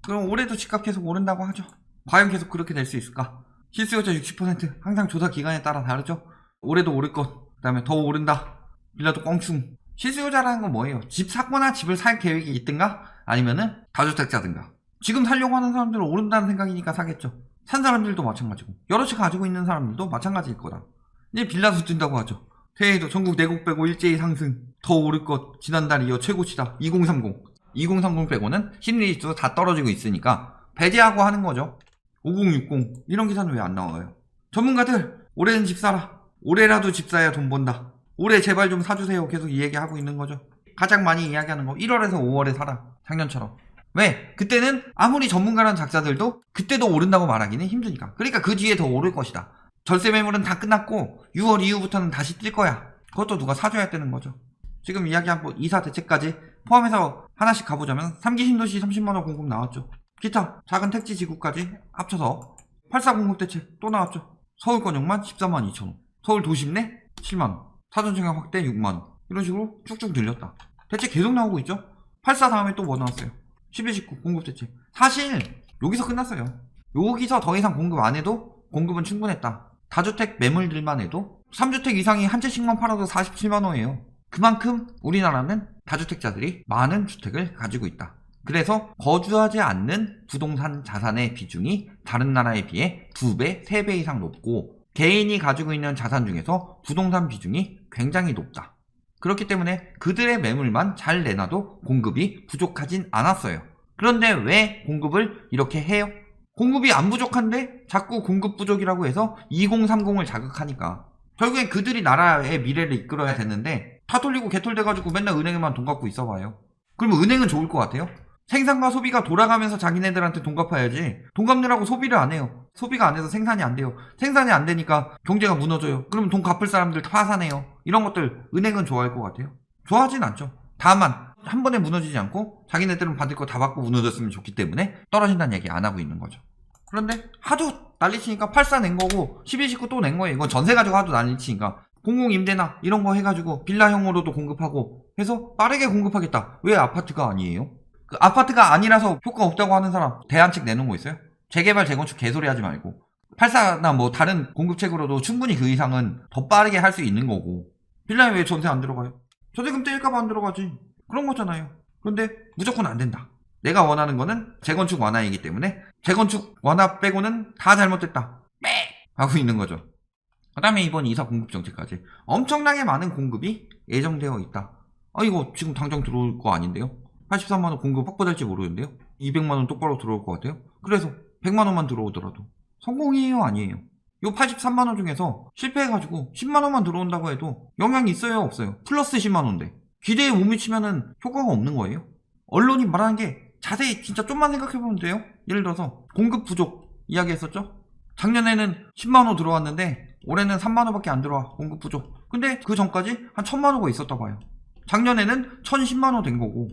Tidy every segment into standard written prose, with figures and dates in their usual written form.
그럼 올해도 집값 계속 오른다고 하죠. 과연 계속 그렇게 될 수 있을까? 실수요자 60% 항상 조사 기간에 따라 다르죠. 올해도 오를 것, 그 다음에 더 오른다, 빌라도 껑충. 실수요자라는 건 뭐예요? 집 사거나 집을 살 계획이 있든가 아니면은 다주택자든가. 지금 살려고 하는 사람들은 오른다는 생각이니까 사겠죠. 산 사람들도 마찬가지고 여러 채 가지고 있는 사람들도 마찬가지일 거다. 이제 빌라도 뜬다고 하죠. 새해에도 전국 내국 빼고 일제히 상승, 더 오를 것, 지난달 이어 최고치다. 2030 빼고는 심리지수 다 떨어지고 있으니까 배제하고 하는 거죠. 5060 이런 기사는 왜 안 나와요? 전문가들 올해는 집 사라, 올해라도 집 사야 돈 번다, 올해 제발 좀 사주세요, 계속 이 얘기하고 있는 거죠. 가장 많이 이야기하는 거 1월에서 5월에 사라, 작년처럼. 왜? 그때는 아무리 전문가라는 작자들도 그때도 오른다고 말하기는 힘드니까. 그러니까 그 뒤에 더 오를 것이다. 절세 매물은 다 끝났고 6월 이후부터는 다시 뛸 거야. 그것도 누가 사줘야 되는 거죠. 지금 이야기한 뭐 이사 대책까지 포함해서 하나씩 가보자면 3기 신도시 30만원 공급 나왔죠. 기타 작은 택지 지구까지 합쳐서 84 공급 대책 또 나왔죠. 서울 권역만 14만 2천원, 서울 도심 내 7만원, 사전증강 확대 6만원, 이런 식으로 쭉쭉 늘렸다. 대책 계속 나오고 있죠. 84 다음에 또 뭐 나왔어요? 11, 19 공급 대책. 사실 여기서 끝났어요. 여기서 더 이상 공급 안 해도 공급은 충분했다. 다주택 매물들만 해도 3주택 이상이 한 채씩만 팔아도 47만원이에요. 그만큼 우리나라는 다주택자들이 많은 주택을 가지고 있다. 그래서 거주하지 않는 부동산 자산의 비중이 다른 나라에 비해 2배, 3배 이상 높고 개인이 가지고 있는 자산 중에서 부동산 비중이 굉장히 높다. 그렇기 때문에 그들의 매물만 잘 내놔도 공급이 부족하진 않았어요. 그런데 왜 공급을 이렇게 해요? 공급이 안 부족한데 자꾸 공급 부족이라고 해서 2030을 자극하니까 결국엔 그들이 나라의 미래를 이끌어야 되는데 다 털리고 개털돼가지고 맨날 은행에만 돈 갖고 있어봐요. 그러면 은행은 좋을 것 같아요? 생산과 소비가 돌아가면서 자기네들한테 돈 갚아야지. 돈 갚느라고 소비를 안 해요. 소비가 안 해서 생산이 안 돼요. 생산이 안 되니까 경제가 무너져요. 그러면 돈 갚을 사람들 파산해요. 이런 것들 은행은 좋아할 것 같아요? 좋아하진 않죠. 다만 한 번에 무너지지 않고 자기네들은 받을 거 다 받고 무너졌으면 좋기 때문에 떨어진다는 얘기 안 하고 있는 거죠. 그런데 하도 난리치니까 84 낸 거고 12, 19 또 낸 거예요. 이건 전세 가지고 하도 난리치니까 공공임대나 이런 거 해가지고 빌라형으로도 공급하고 해서 빠르게 공급하겠다. 왜 아파트가 아니에요? 그 아파트가 아니라서 효과 없다고 하는 사람 대안책 내놓은 거 있어요? 재개발 재건축 개소리 하지 말고 84나 뭐 다른 공급책으로도 충분히 그 이상은 더 빠르게 할 수 있는 거고. 빌라에 왜 전세 안 들어가요? 전세금 떼일까봐 안 들어가지. 그런 거잖아요. 그런데 무조건 안 된다. 내가 원하는 거는 재건축 완화이기 때문에 재건축 완화 빼고는 다 잘못됐다 하고 있는 거죠. 그 다음에 이번 이사 공급 정책까지 엄청나게 많은 공급이 예정되어 있다. 이거 지금 당장 들어올 거 아닌데요? 83만원 공급 확보될지 모르는데요? 200만원 똑바로 들어올 것 같아요? 그래서 100만원만 들어오더라도 성공이에요, 아니에요? 요 83만원 중에서 실패해가지고 10만원만 들어온다고 해도 영향이 있어요, 없어요? 플러스 10만원인데 기대에 못 미치면은 효과가 없는 거예요? 언론이 말하는 게 자세히 진짜 좀만 생각해보면 돼요. 예를 들어서 공급 부족 이야기했었죠? 작년에는 10만원 들어왔는데 올해는 3만원밖에 안 들어와. 공급 부족. 근데 그 전까지 한 1000만원가 있었다 봐요. 작년에는 1010만원 된 거고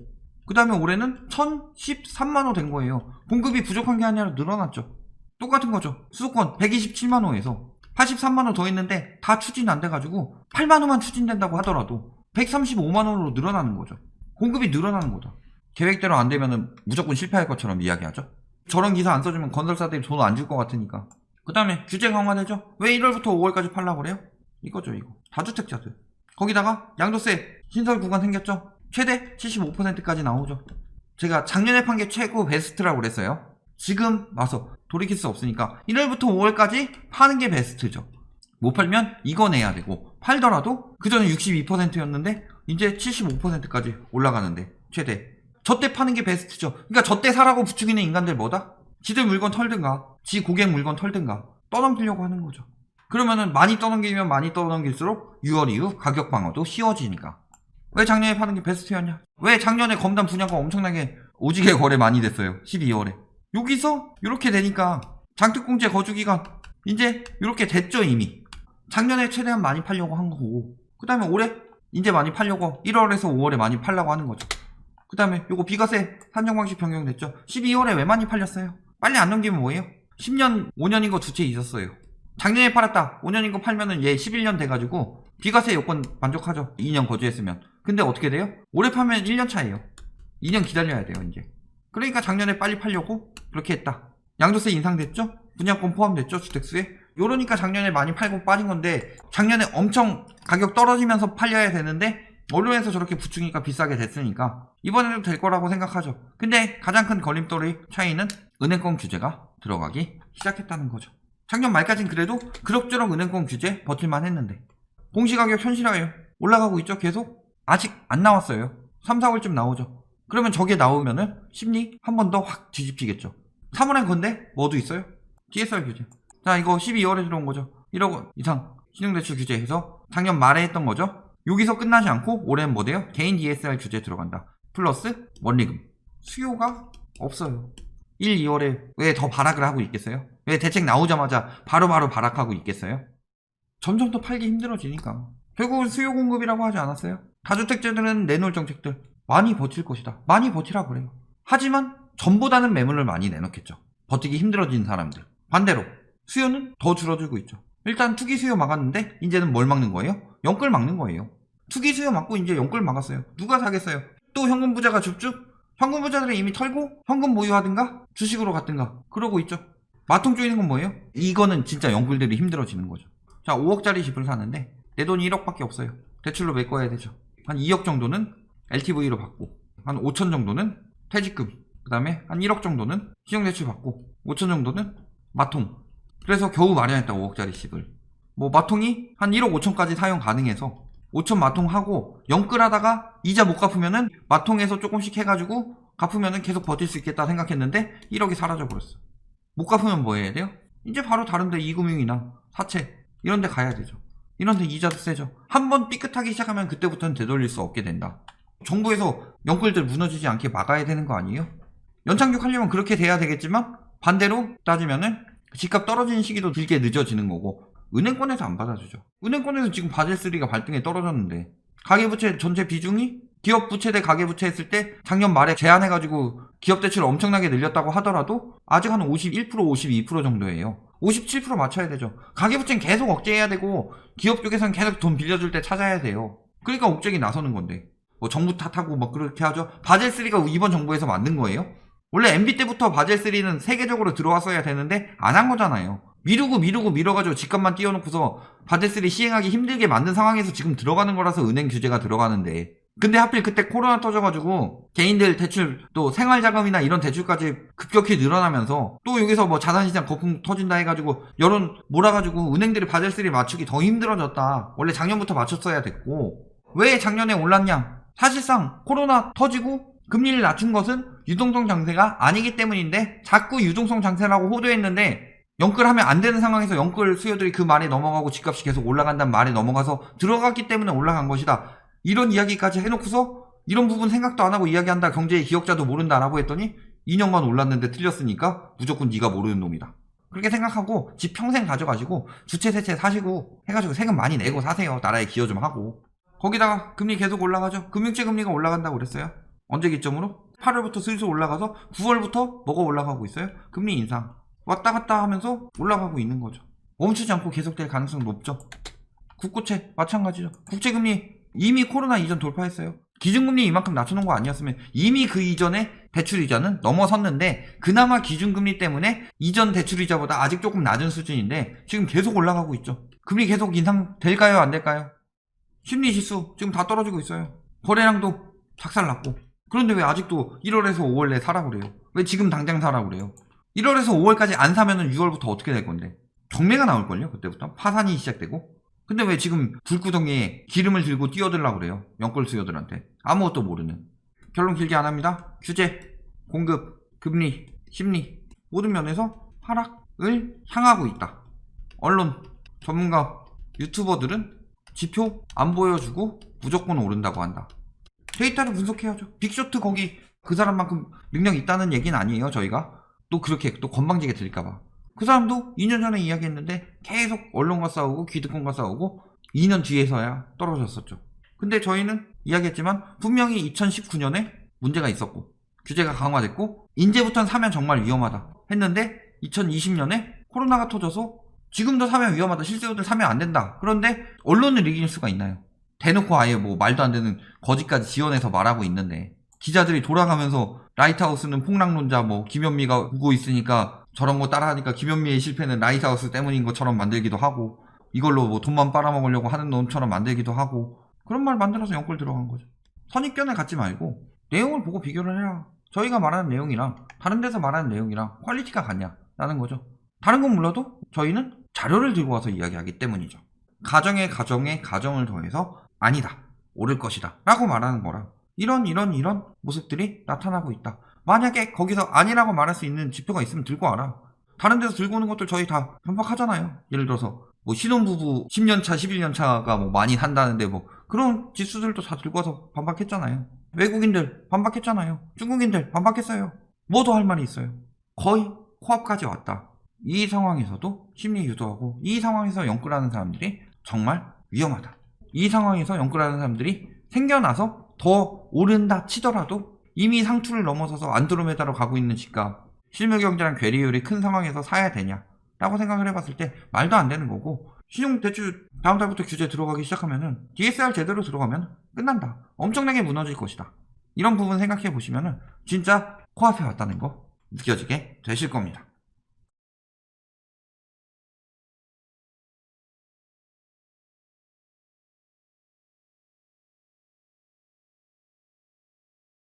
그 다음에 올해는 1013만원 된 거예요. 공급이 부족한 게 아니라 늘어났죠. 똑같은 거죠. 수도권 127만호에서 83만호 더 있는데 다 추진 안 돼가지고 8만호만 추진된다고 하더라도 135만호로 늘어나는 거죠. 공급이 늘어나는 거다. 계획대로 안 되면 무조건 실패할 것처럼 이야기하죠. 저런 기사 안 써주면 건설사들이 돈 안 줄 것 같으니까. 그 다음에 규제 강화되죠. 왜 1월부터 5월까지 팔라고 그래요? 이거죠, 이거. 다주택자들. 거기다가 양도세 신설 구간 생겼죠. 최대 75%까지 나오죠. 제가 작년에 판 게 최고 베스트라고 그랬어요. 지금 와서 돌이킬 수 없으니까 1월부터 5월까지 파는 게 베스트죠. 못 팔면 이거 내야 되고, 팔더라도 그전에 62%였는데 이제 75%까지 올라가는데 최대. 저때 파는 게 베스트죠. 그러니까 저때 사라고 부추기는 인간들 뭐다? 지들 물건 털든가 지 고객 물건 털든가 떠넘기려고 하는 거죠. 그러면은 많이 떠넘기면 많이 떠넘길수록 6월 이후 가격 방어도 쉬워지니까. 왜 작년에 파는 게 베스트였냐? 왜 작년에 검단 분양가 엄청나게 오지게 거래 많이 됐어요? 12월에. 여기서 이렇게 되니까 장특공제 거주기간 이제 이렇게 됐죠, 이미. 작년에 최대한 많이 팔려고 한 거고, 그 다음에 올해 이제 많이 팔려고 1월에서 5월에 많이 팔려고 하는 거죠. 그 다음에 요거 비과세 산정방식 변경됐죠. 12월에 왜 많이 팔렸어요? 빨리 안 넘기면 뭐예요? 10년 5년인 거 두 채 있었어요. 작년에 팔았다 5년인 거 팔면은 얘 11년 돼가지고 비과세 요건 만족하죠. 2년 거주했으면. 근데 어떻게 돼요? 올해 팔면 1년 차예요. 2년 기다려야 돼요, 이제. 그러니까 작년에 빨리 팔려고 그렇게 했다. 양도세 인상됐죠? 분양권 포함됐죠? 주택수에? 요러니까 작년에 많이 팔고 빠진 건데 작년에 엄청 가격 떨어지면서 팔려야 되는데 언론에서 저렇게 붙이니까 비싸게 됐으니까 이번에도 될 거라고 생각하죠. 근데 가장 큰 걸림돌의 차이는 은행권 규제가 들어가기 시작했다는 거죠. 작년 말까진 그래도 그럭저럭 은행권 규제 버틸만 했는데 공시가격 현실화예요. 올라가고 있죠. 계속 아직 안 나왔어요. 3, 4월쯤 나오죠. 그러면 저게 나오면은 심리 한 번 더 확 뒤집히겠죠. 3월엔 건데 뭐도 있어요? DSR 규제. 자, 이거 12월에 들어온 거죠. 1억 원 이상 신용대출 규제해서 작년 말에 했던 거죠. 여기서 끝나지 않고 올해는 뭐 돼요? 개인 DSR 규제 들어간다. 플러스 원리금. 수요가 없어요. 1, 2월에 왜 더 발악을 하고 있겠어요? 왜 대책 나오자마자 바로바로 발악하고 있겠어요? 점점 더 팔기 힘들어지니까. 결국은 수요 공급이라고 하지 않았어요? 다주택자들은 내놓을 정책들 많이 버틸 것이다. 많이 버티라고 그래요. 하지만 전보다는 매물을 많이 내놓겠죠. 버티기 힘들어진 사람들. 반대로 수요는 더 줄어들고 있죠. 일단 투기 수요 막았는데 이제는 뭘 막는 거예요? 영끌 막는 거예요. 투기 수요 막고 이제 영끌 막았어요. 누가 사겠어요? 또 현금 부자가 줍줍? 현금 부자들은 이미 털고 현금 보유하든가 주식으로 갔든가 그러고 있죠. 마통 쪼이는 건 뭐예요? 이거는 진짜 영끌들이 힘들어지는 거죠. 자, 5억짜리 집을 사는데 내 돈이 1억밖에 없어요. 대출로 메꿔야 되죠. 한 2억 정도는 LTV로 받고 한 5천 정도는 퇴직금, 그 다음에 한 1억 정도는 신용대출 받고 5천 정도는 마통. 그래서 겨우 마련했다. 5억짜리 집을. 뭐 마통이 한 1억 5천까지 사용 가능해서 5천 마통하고 영끌하다가 이자 못 갚으면은 마통에서 조금씩 해가지고 갚으면은 계속 버틸 수 있겠다 생각했는데 1억이 사라져버렸어. 못 갚으면 뭐 해야 돼요? 이제 바로 다른데 이금융이나 사채 이런 데 가야 되죠. 이런 데 이자도 세죠. 한번 삐끗하기 시작하면 그때부터는 되돌릴 수 없게 된다. 정부에서 영끌들 무너지지 않게 막아야 되는 거 아니에요? 연착륙 하려면 그렇게 돼야 되겠지만 반대로 따지면은 집값 떨어지는 시기도 길게 늦어지는 거고 은행권에서 안 받아주죠. 은행권에서 지금 바젤3가 발등에 떨어졌는데 가계부채 전체 비중이 기업부채 대 가계부채 했을 때 작년 말에 제한해가지고 기업대출을 엄청나게 늘렸다고 하더라도 아직 한 51%, 52% 정도예요. 57% 맞춰야 되죠. 가계부채는 계속 억제해야 되고 기업 쪽에서는 계속 돈 빌려줄 때 찾아야 돼요. 그러니까 옥죄기 나서는 건데 뭐 정부 탓하고 막 그렇게 하죠. 바젤3가 이번 정부에서 만든 거예요. 원래 MB 때부터 바젤3는 세계적으로 들어왔어야 되는데 안 한 거잖아요. 밀어가지고 집값만 띄워놓고서 바젤3 시행하기 힘들게 만든 상황에서 지금 들어가는 거라서 은행 규제가 들어가는데 근데 하필 그때 코로나 터져가지고 개인들 대출 또 생활자금이나 이런 대출까지 급격히 늘어나면서 또 여기서 뭐 자산시장 거품 터진다 해가지고 여론 몰아가지고 은행들이 바젤3 맞추기 더 힘들어졌다. 원래 작년부터 맞췄어야 됐고 왜 작년에 올랐냐? 사실상 코로나 터지고 금리를 낮춘 것은 유동성 장세가 아니기 때문인데 자꾸 유동성 장세라고 호도했는데 영끌하면 안 되는 상황에서 영끌 수요들이 그 말에 넘어가고 집값이 계속 올라간다는 말에 넘어가서 들어갔기 때문에 올라간 것이다. 이런 이야기까지 해놓고서 이런 부분 생각도 안 하고 이야기한다. 경제의 기억자도 모른다라고 했더니 2년간 올랐는데 틀렸으니까 무조건 네가 모르는 놈이다. 그렇게 생각하고 집 평생 가져가지고 주체 세채 사시고 해가지고 세금 많이 내고 사세요. 나라에 기여 좀 하고. 거기다가 금리 계속 올라가죠. 금융채 금리가 올라간다고 그랬어요. 언제 기점으로? 8월부터 슬슬 올라가서 9월부터 뭐가 올라가고 있어요? 금리 인상. 왔다 갔다 하면서 올라가고 있는 거죠. 멈추지 않고 계속될 가능성 높죠. 국고채 마찬가지죠. 국채금리 이미 코로나 이전 돌파했어요. 기준금리 이만큼 낮춰놓은 거 아니었으면 이미 그 이전에 대출이자는 넘어섰는데 그나마 기준금리 때문에 이전 대출이자보다 아직 조금 낮은 수준인데 지금 계속 올라가고 있죠. 금리 계속 인상될까요? 안 될까요? 심리지수 지금 다 떨어지고 있어요. 거래량도 작살났고 그런데 왜 아직도 1월에서 5월 내 사라고 그래요? 왜 지금 당장 사라고 그래요? 1월에서 5월까지 안 사면은 6월부터 어떻게 될 건데? 경매가 나올걸요? 그때부터? 파산이 시작되고? 근데 왜 지금 불구덩이에 기름을 들고 뛰어들라고 그래요? 영끌 수요들한테. 아무것도 모르는. 결론 길게 안 합니다. 규제, 공급, 금리, 심리 모든 면에서 하락을 향하고 있다. 언론, 전문가, 유튜버들은 지표 안 보여주고 무조건 오른다고 한다. 데이터를 분석해야죠. 빅쇼트 거기 그 사람만큼 능력이 있다는 얘기는 아니에요. 저희가. 또 그렇게 또 건방지게 들릴까봐. 그 사람도 2년 전에 이야기했는데 계속 언론과 싸우고 기득권과 싸우고 2년 뒤에서야 떨어졌었죠. 근데 저희는 이야기했지만 분명히 2019년에 문제가 있었고 규제가 강화됐고 이제부터는 사면 정말 위험하다 했는데 2020년에 코로나가 터져서 지금도 사면 위험하다. 실수요들 사면 안 된다. 그런데 언론을 이길 수가 있나요? 대놓고 아예 뭐 말도 안 되는 거짓까지 지원해서 말하고 있는데 기자들이 돌아가면서 라이트하우스는 폭락론자 뭐 김현미가 보고 있으니까 저런 거 따라하니까 김현미의 실패는 라이트하우스 때문인 것처럼 만들기도 하고 이걸로 뭐 돈만 빨아먹으려고 하는 놈처럼 만들기도 하고 그런 말 만들어서 연골 들어간 거죠. 선입견을 갖지 말고 내용을 보고 비교를 해야 저희가 말하는 내용이랑 다른 데서 말하는 내용이랑 퀄리티가 같냐라는 거죠. 다른 건 몰라도 저희는 자료를 들고 와서 이야기하기 때문이죠. 가정에 가정을 더해서 아니다, 옳을 것이다 라고 말하는 거라 이런 모습들이 나타나고 있다. 만약에 거기서 아니라고 말할 수 있는 지표가 있으면 들고 와라. 다른 데서 들고 오는 것들 저희 다 반박하잖아요. 예를 들어서 뭐 신혼부부 10년차 11년차가 뭐 많이 산다는데 뭐 그런 지수들도 다 들고 와서 반박했잖아요. 외국인들 반박했잖아요. 중국인들 반박했어요. 뭐 더 할 말이 있어요. 거의 코앞까지 왔다. 이 상황에서도 심리 유도하고 이 상황에서 연끌하는 사람들이 정말 위험하다. 이 상황에서 연끌하는 사람들이 생겨나서 더 오른다 치더라도 이미 상투를 넘어서서 안드로메다로 가고 있는 시가 실물경제랑 괴리율이 큰 상황에서 사야 되냐 라고 생각을 해봤을 때 말도 안 되는 거고 신용대출 다음 달부터 규제 들어가기 시작하면은 DSR 제대로 들어가면 끝난다. 엄청나게 무너질 것이다. 이런 부분 생각해 보시면은 진짜 코앞에 왔다는 거 느껴지게 되실 겁니다.